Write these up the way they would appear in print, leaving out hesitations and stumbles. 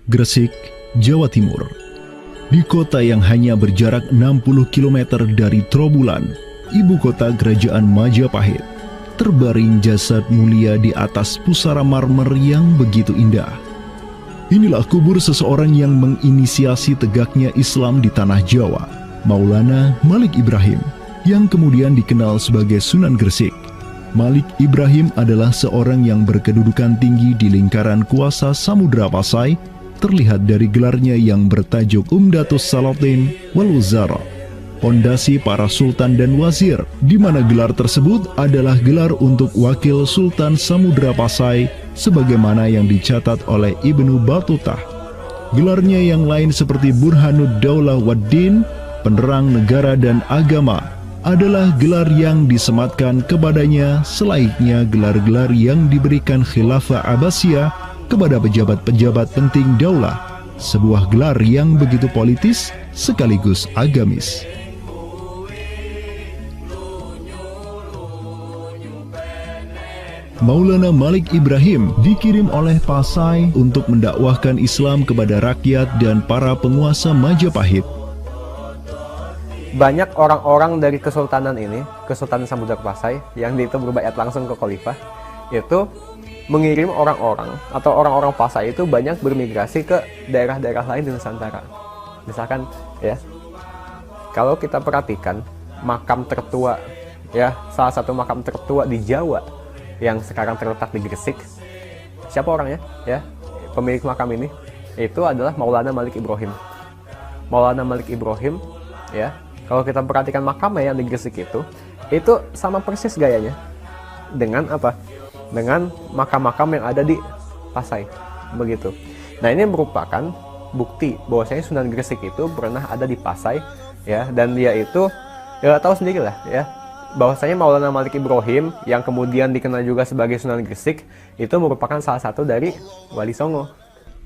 Gresik, Jawa Timur. Di kota yang hanya berjarak 60 km dari Trowulan, ibu kota kerajaan Majapahit, terbaring jasad mulia di atas pusara marmer yang begitu indah. Inilah kubur seseorang yang menginisiasi tegaknya Islam di tanah Jawa, Maulana Malik Ibrahim, yang kemudian dikenal sebagai Sunan Gresik. Malik Ibrahim adalah seorang yang berkedudukan tinggi di lingkaran kuasa Samudra Pasai, terlihat dari gelarnya yang bertajuk Umdatus Salatin wal Wuzara, pondasi para sultan dan wazir, di mana gelar tersebut adalah gelar untuk wakil Sultan Samudra Pasai, sebagaimana yang dicatat oleh Ibnu Battuta. Gelarnya yang lain seperti Burhanud Daulah Waddin, penerang negara dan agama, adalah gelar yang disematkan kepadanya selayaknya gelar-gelar yang diberikan Khilafah Abbasiyah kepada pejabat-pejabat penting daulah, sebuah gelar yang begitu politis sekaligus agamis. Maulana Malik Ibrahim dikirim oleh Pasai untuk mendakwahkan Islam kepada rakyat dan para penguasa Majapahit. Banyak orang-orang dari kesultanan ini, Kesultanan Samudra Pasai, yang itu berbaiat langsung ke khalifah, itu mengirim orang-orang atau orang-orang Pasai itu banyak bermigrasi ke daerah-daerah lain di Nusantara. Misalkan ya, kalau kita perhatikan makam tertua ya, salah satu makam tertua di Jawa yang sekarang terletak di Gresik, siapa orangnya ya? Pemilik makam ini itu adalah Maulana Malik Ibrahim. Maulana Malik Ibrahim ya, kalau kita perhatikan makamnya yang di Gresik itu sama persis gayanya dengan apa? Dengan makam-makam yang ada di Pasai, begitu. Nah, ini merupakan bukti bahwasanya Sunan Gresik itu pernah ada di Pasai ya, dan dia itu ya tahu sendiri lah ya, bahwasanya Maulana Malik Ibrahim yang kemudian dikenal juga sebagai Sunan Gresik itu merupakan salah satu dari Wali Songo.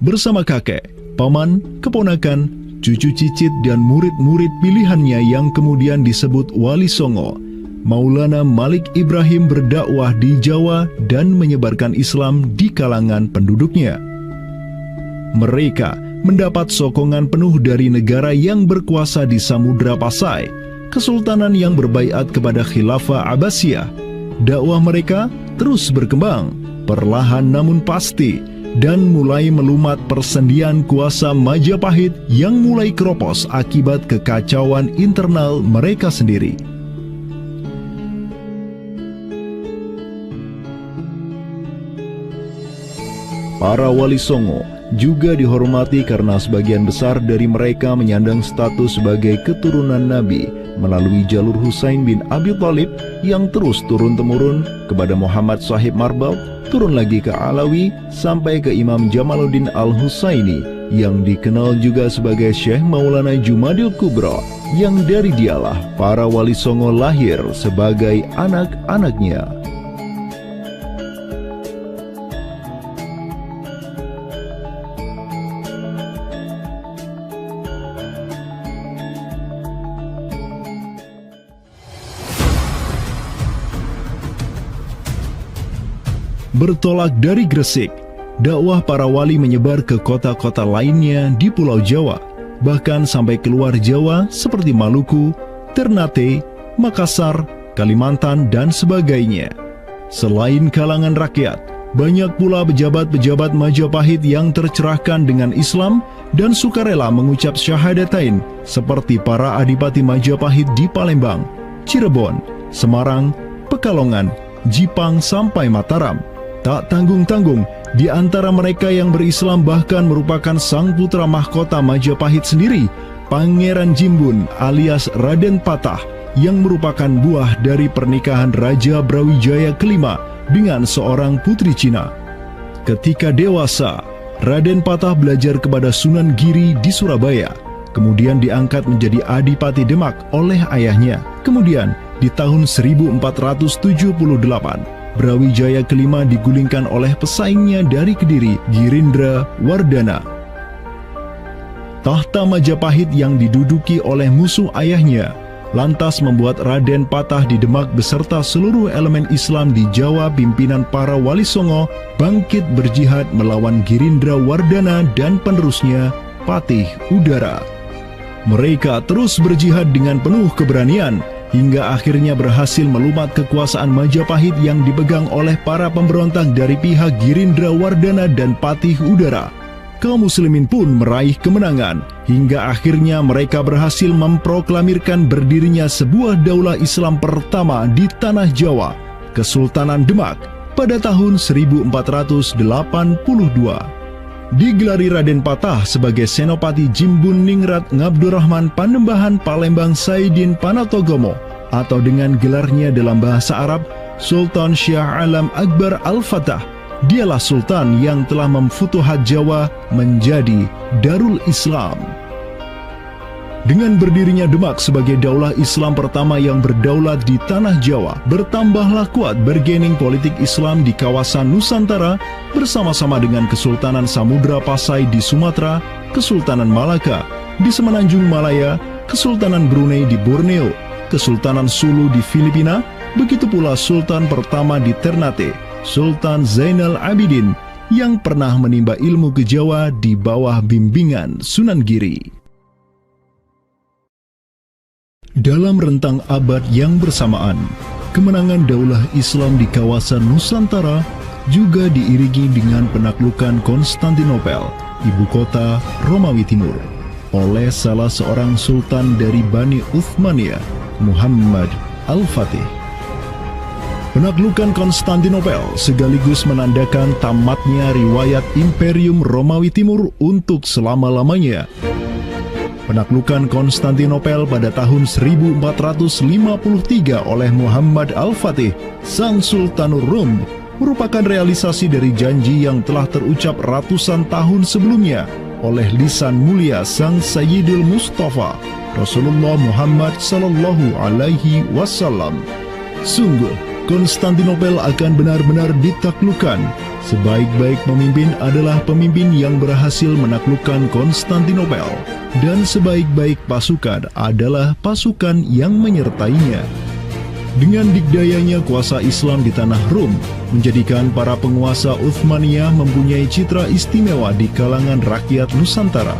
Bersama kakek, paman, keponakan, cucu cicit dan murid-murid pilihannya yang kemudian disebut Wali Songo, Maulana Malik Ibrahim berdakwah di Jawa dan menyebarkan Islam di kalangan penduduknya. Mereka mendapat sokongan penuh dari negara yang berkuasa di Samudra Pasai, kesultanan yang berbaiat kepada Khilafah Abbasiyah. Dakwah mereka terus berkembang, perlahan namun pasti, dan mulai melumat persendian kuasa Majapahit yang mulai keropos akibat kekacauan internal mereka sendiri. Para Wali Songo juga dihormati karena sebagian besar dari mereka menyandang status sebagai keturunan Nabi melalui jalur Husain bin Abi Thalib yang terus turun-temurun kepada Muhammad Sahib Marbal, turun lagi ke Alawi sampai ke Imam Jamaluddin Al-Husaini yang dikenal juga sebagai Syekh Maulana Jumadil Kubra, yang dari dialah para Wali Songo lahir sebagai anak-anaknya. Bertolak dari Gresik, dakwah para wali menyebar ke kota-kota lainnya di Pulau Jawa, bahkan sampai keluar Jawa seperti Maluku, Ternate, Makassar, Kalimantan, dan sebagainya. Selain kalangan rakyat, banyak pula pejabat-pejabat Majapahit yang tercerahkan dengan Islam dan sukarela mengucap syahadatain, seperti para adipati Majapahit di Palembang, Cirebon, Semarang, Pekalongan, Jipang, sampai Mataram. Tak tanggung-tanggung, di antara mereka yang berislam bahkan merupakan sang putra mahkota Majapahit sendiri, Pangeran Jimbun alias Raden Patah, yang merupakan buah dari pernikahan Raja Brawijaya kelima dengan seorang putri Cina. Ketika dewasa, Raden Patah belajar kepada Sunan Giri di Surabaya, kemudian diangkat menjadi Adipati Demak oleh ayahnya. Kemudian, di tahun 1478, Brawijaya kelima digulingkan oleh pesaingnya dari Kediri, Girindra Wardana. Tahta Majapahit yang diduduki oleh musuh ayahnya, lantas membuat Raden Patah di Demak beserta seluruh elemen Islam di Jawa pimpinan para Wali Songo bangkit berjihad melawan Girindra Wardana dan penerusnya Patih Udara. Mereka terus berjihad dengan penuh keberanian hingga akhirnya berhasil melumat kekuasaan Majapahit yang dipegang oleh para pemberontak dari pihak Girindra Wardana dan Patih Udara. Kaum muslimin pun meraih kemenangan hingga akhirnya mereka berhasil memproklamirkan berdirinya sebuah daulah Islam pertama di tanah Jawa, Kesultanan Demak, pada tahun 1482. Digelari Raden Patah sebagai Senopati Jimbun Ningrat Ngabdurrahman Panembahan Palembang Saidin Panatogomo, atau dengan gelarnya dalam bahasa Arab Sultan Syah Alam Akbar Al-Fatah. Dialah sultan yang telah memfutuhat Jawa menjadi Darul Islam. Dengan berdirinya Demak sebagai daulah Islam pertama yang berdaulat di tanah Jawa, bertambahlah kuat bargaining politik Islam di kawasan Nusantara bersama-sama dengan Kesultanan Samudra Pasai di Sumatera, Kesultanan Malaka di Semenanjung Malaya, Kesultanan Brunei di Borneo, Kesultanan Sulu di Filipina, begitu pula Sultan pertama di Ternate, Sultan Zainal Abidin, yang pernah menimba ilmu ke Jawa di bawah bimbingan Sunan Giri. Dalam rentang abad yang bersamaan, kemenangan daulah Islam di kawasan Nusantara juga diiringi dengan penaklukan Konstantinopel, ibu kota Romawi Timur, oleh salah seorang sultan dari Bani Uthmaniyah, Muhammad Al-Fatih. Penaklukan Konstantinopel sekaligus menandakan tamatnya riwayat Imperium Romawi Timur untuk selama-lamanya. Penaklukan Konstantinopel pada tahun 1453 oleh Muhammad Al-Fatih, sang Sultanur Rum, merupakan realisasi dari janji yang telah terucap ratusan tahun sebelumnya oleh lisan mulia sang Sayyidul Mustafa, Rasulullah Muhammad Sallallahu Alaihi Wasallam. Sungguh, Konstantinopel akan benar-benar ditaklukkan. Sebaik-baik pemimpin adalah pemimpin yang berhasil menaklukkan Konstantinopel, dan sebaik-baik pasukan adalah pasukan yang menyertainya. Dengan dikdayanya kuasa Islam di tanah Rum, menjadikan para penguasa Uthmaniyah mempunyai citra istimewa di kalangan rakyat Nusantara.